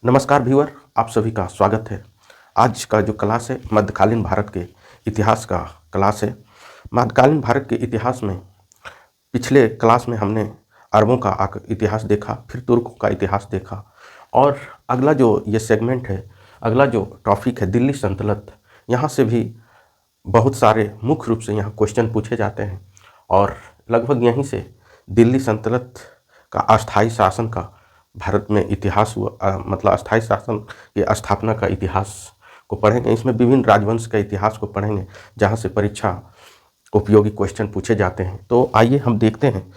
नमस्कार व्यूअर, आप सभी का स्वागत है। आज का जो क्लास है मध्यकालीन भारत के इतिहास का क्लास है। मध्यकालीन भारत के इतिहास में पिछले क्लास में हमने अरबों का इतिहास देखा, फिर तुर्कों का इतिहास देखा और अगला जो ये सेगमेंट है, अगला जो टॉपिक है दिल्ली सल्तनत, यहाँ से भी बहुत सारे मुख्य रूप से यहाँ क्वेश्चन पूछे जाते हैं और लगभग यहीं से दिल्ली सल्तनत का अस्थाई शासन का भारत में इतिहास हुआ, मतलब अस्थाई शासन की स्थापना का इतिहास को पढ़ेंगे। इसमें विभिन्न राजवंश का इतिहास को पढ़ेंगे जहाँ से परीक्षा उपयोगी क्वेश्चन पूछे जाते हैं। तो आइए हम देखते हैं।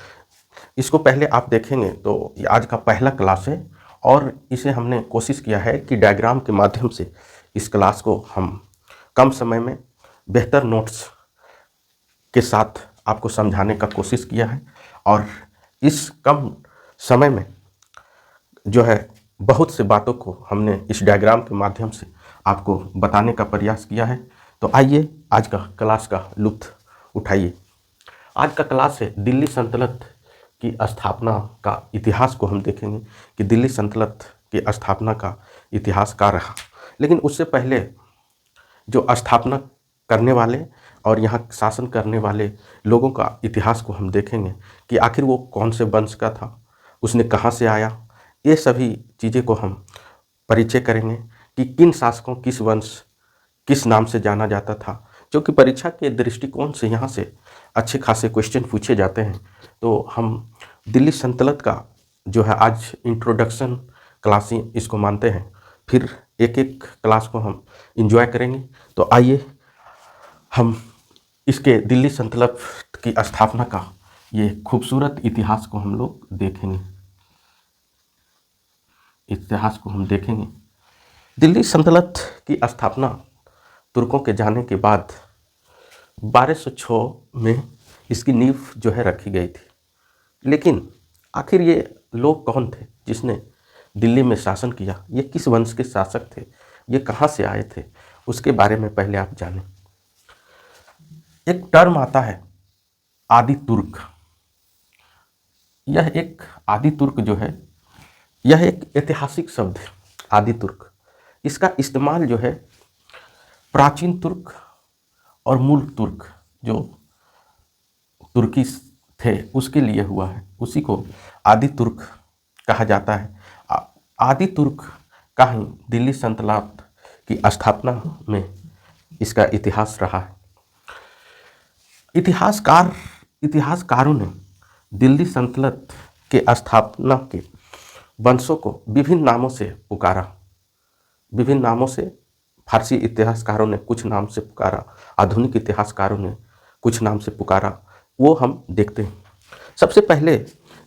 इसको पहले आप देखेंगे तो ये आज का पहला क्लास है और इसे हमने कोशिश किया है कि डायग्राम के माध्यम से इस क्लास को हम कम समय में बेहतर नोट्स के साथ आपको समझाने का कोशिश किया है और इस कम समय में जो है बहुत से बातों को हमने इस डायग्राम के माध्यम से आपको बताने का प्रयास किया है। तो आइए आज का क्लास का लुत्फ उठाइए। आज का क्लास है दिल्ली सल्तनत की स्थापना का इतिहास को हम देखेंगे कि दिल्ली सल्तनत की स्थापना का इतिहास क्या रहा। लेकिन उससे पहले जो स्थापना करने वाले और यहाँ शासन करने वाले लोगों का इतिहास को हम देखेंगे कि आखिर वो कौन से वंश का था, उसने कहाँ से आया। ये सभी चीज़ें को हम परिचय करेंगे कि किन शासकों, किस वंश, किस नाम से जाना जाता था, जो कि परीक्षा के दृष्टिकोण से यहाँ से अच्छे खासे क्वेश्चन पूछे जाते हैं। तो हम दिल्ली सल्तनत का जो है आज इंट्रोडक्शन क्लास ही इसको मानते हैं, फिर एक एक क्लास को हम इंजॉय करेंगे। तो आइए हम इसके दिल्ली सल्तनत की स्थापना का ये खूबसूरत इतिहास को हम लोग देखेंगे। दिल्ली सल्तनत की स्थापना तुर्कों के जाने के बाद 1206 में इसकी नींव जो है रखी गई थी। लेकिन आखिर ये लोग कौन थे जिसने दिल्ली में शासन किया, ये किस वंश के शासक थे, ये कहाँ से आए थे, उसके बारे में पहले आप जानें। एक टर्म आता है आदि तुर्क। यह एक आदि तुर्क जो है, यह एक ऐतिहासिक शब्द है। आदि तुर्क, इसका इस्तेमाल जो है प्राचीन तुर्क और मूल तुर्क जो तुर्की थे उसके लिए हुआ है, उसी को आदि तुर्क कहा जाता है। आदि तुर्क का ही दिल्ली सल्तनत की स्थापना में इसका इतिहास रहा है। इतिहासकारों ने दिल्ली सल्तनत के स्थापना के वंशों को विभिन्न नामों से पुकारा। विभिन्न नामों से फारसी इतिहासकारों ने कुछ नाम से पुकारा, आधुनिक इतिहासकारों ने कुछ नाम से पुकारा, वो हम देखते हैं। सबसे पहले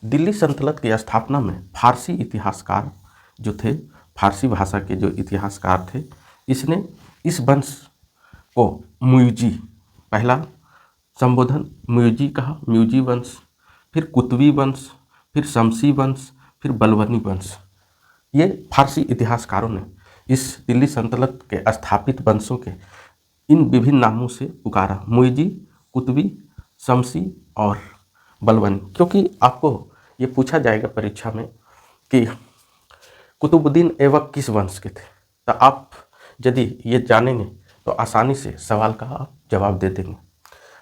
दिल्ली सल्तनत की स्थापना में फारसी इतिहासकार जो थे, फारसी भाषा के जो इतिहासकार थे, इसने इस वंश को मुइजी, पहला संबोधन मुइजी कहा, म्यूजी वंश, फिर कुतुबी वंश, फिर शमसी वंश, फिर बलबनी वंश। ये फारसी इतिहासकारों ने इस दिल्ली सल्तनत के स्थापित वंशों के इन विभिन्न नामों से पुकारा, मुइजी, कुतुबी, शमसी और बलबनी। क्योंकि आपको ये पूछा जाएगा परीक्षा में कि कुतुबुद्दीन ऐबक किस वंश के थे, तो आप यदि ये जानेंगे तो आसानी से सवाल का आप जवाब दे देंगे।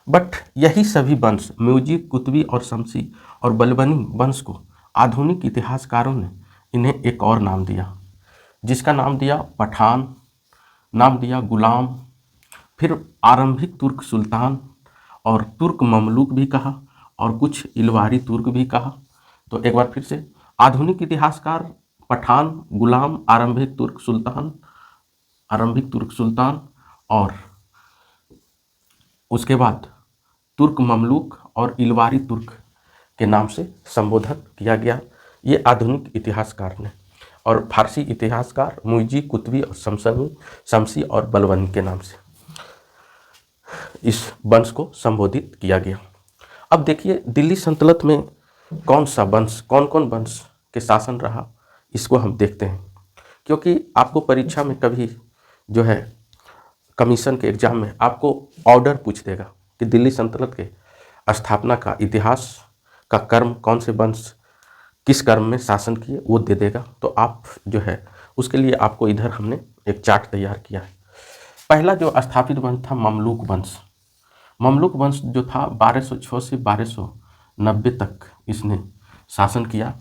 बट यही सभी वंश, म्यूजी, कुतुबी और शमसी और बलबनी वंश को आधुनिक इतिहासकारों ने इन्हें एक और नाम दिया, जिसका नाम दिया पठान, नाम दिया गुलाम, फिर आरंभिक तुर्क सुल्तान और तुर्क ममलूक भी कहा और कुछ इलवारी तुर्क भी कहा। तो एक बार फिर से आधुनिक इतिहासकार पठान, गुलाम, आरंभिक तुर्क सुल्तान और उसके बाद तुर्क ममलूक और इलवारी तुर्क के नाम से संबोधन किया गया, ये आधुनिक इतिहासकार ने। और फारसी इतिहासकार मुइजी, कुतुबी और शमसी और बलबनी के नाम से इस वंश को संबोधित किया गया। अब देखिए दिल्ली सल्तनत में कौन सा वंश, कौन कौन वंश के शासन रहा, इसको हम देखते हैं। क्योंकि आपको परीक्षा में कभी जो है कमीशन के एग्जाम में आपको ऑर्डर पूछ देगा कि दिल्ली सल्तनत के स्थापना का इतिहास का क्रम, कौन से वंश किस क्रम में शासन किए, वो दे देगा। तो आप जो है उसके लिए आपको इधर हमने एक चार्ट तैयार किया है। पहला जो स्थापित वंश था ममलूक वंश। ममलूक वंश जो था 1206 से 1290 तक इसने शासन किया।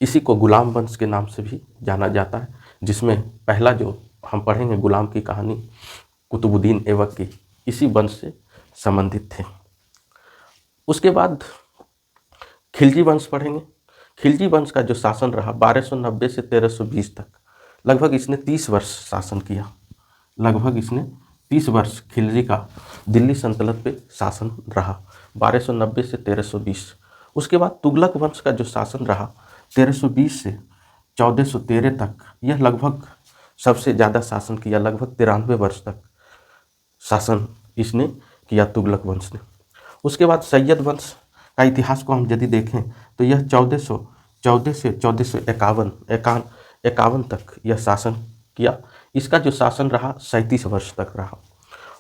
इसी को गुलाम वंश के नाम से भी जाना जाता है, जिसमें पहला जो हम पढ़ेंगे गुलाम की कहानी कुतुबुद्दीन ऐबक की इसी वंश से संबंधित थे। उसके बाद खिलजी वंश पढ़ेंगे। खिलजी वंश का जो शासन रहा 1290 से 1320 तक, लगभग इसने 30 वर्ष शासन किया। लगभग इसने 30 वर्ष खिलजी का दिल्ली सल्तनत पे शासन रहा 1290 से 1320। उसके बाद तुगलक वंश का जो शासन रहा 1320 से 1413 तक, यह लगभग सबसे ज़्यादा शासन किया, लगभग 93 वर्ष तक शासन इसने किया तुगलक वंश ने। उसके बाद सैयद वंश का इतिहास को हम यदि देखें तो यह 1414 से 1451 तक यह शासन किया। इसका जो शासन रहा 37 वर्ष तक रहा।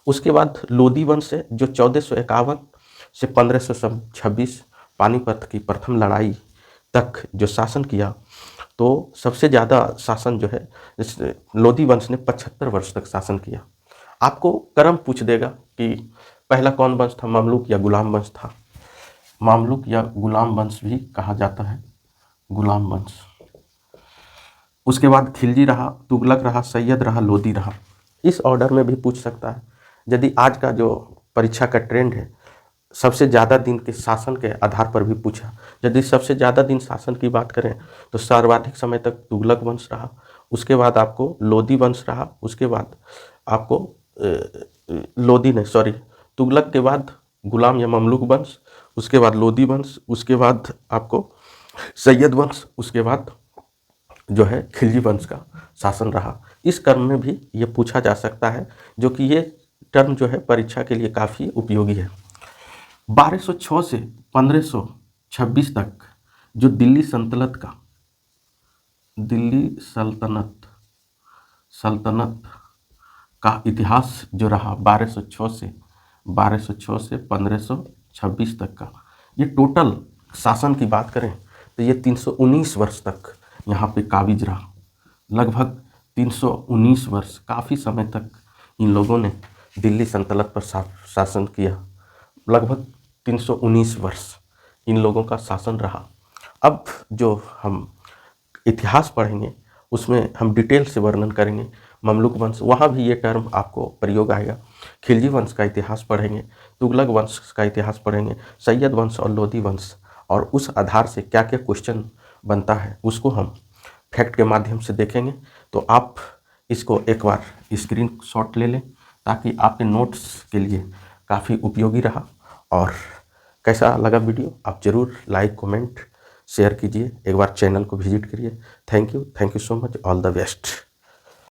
उसके बाद लोदी वंश है जो 1451 से 1526 पानीपत की प्रथम लड़ाई तक जो शासन किया, तो सबसे ज़्यादा शासन जो है इस लोदी वंश ने 75 वर्ष तक शासन किया। आपको क्रम पूछ देगा कि पहला कौन वंश था, ममलूक या गुलाम वंश था। मामलुक या गुलाम वंश भी कहा जाता है, गुलाम वंश। उसके बाद खिलजी रहा, तुगलक रहा, सैयद रहा, लोदी रहा। इस ऑर्डर में भी पूछ सकता है। यदि आज का जो परीक्षा का ट्रेंड है, सबसे ज़्यादा दिन के शासन के आधार पर भी पूछा। यदि सबसे ज़्यादा दिन शासन की बात करें तो सर्वाधिक समय तक तुगलक वंश रहा। उसके बाद आपको लोदी वंश रहा। उसके बाद आपको तुगलक के बाद गुलाम या ममलूक वंश, उसके बाद लोदी वंश, उसके बाद आपको सैयद वंश, उसके बाद जो है खिलजी वंश का शासन रहा। इस क्रम में भी ये पूछा जा सकता है, जो कि ये टर्म जो है परीक्षा के लिए काफ़ी उपयोगी है। 1206 से 1526 तक जो दिल्ली सल्तनत का इतिहास जो रहा 1206 से 1526 तक का, ये टोटल शासन की बात करें तो ये 319 वर्ष तक यहाँ पे काबिज रहा। लगभग 319 वर्ष, काफ़ी समय तक इन लोगों ने दिल्ली सल्तनत पर शासन किया। लगभग 319 वर्ष इन लोगों का शासन रहा। अब जो हम इतिहास पढ़ेंगे उसमें हम डिटेल से वर्णन करेंगे ममलूक वंश, वहाँ भी ये टर्म आपको प्रयोग आएगा। खिलजी वंश का इतिहास पढ़ेंगे, तुगलक वंश का इतिहास पढ़ेंगे, सैयद वंश और लोदी वंश, और उस आधार से क्या क्या क्वेश्चन बनता है उसको हम फैक्ट के माध्यम से देखेंगे। तो आप इसको एक बार स्क्रीन शॉट ले लें ताकि आपके नोट्स के लिए काफ़ी उपयोगी रहा। और कैसा लगा वीडियो आप ज़रूर लाइक, कमेंट, शेयर कीजिए। एक बार चैनल को विजिट करिए। Thank you so much, all the best.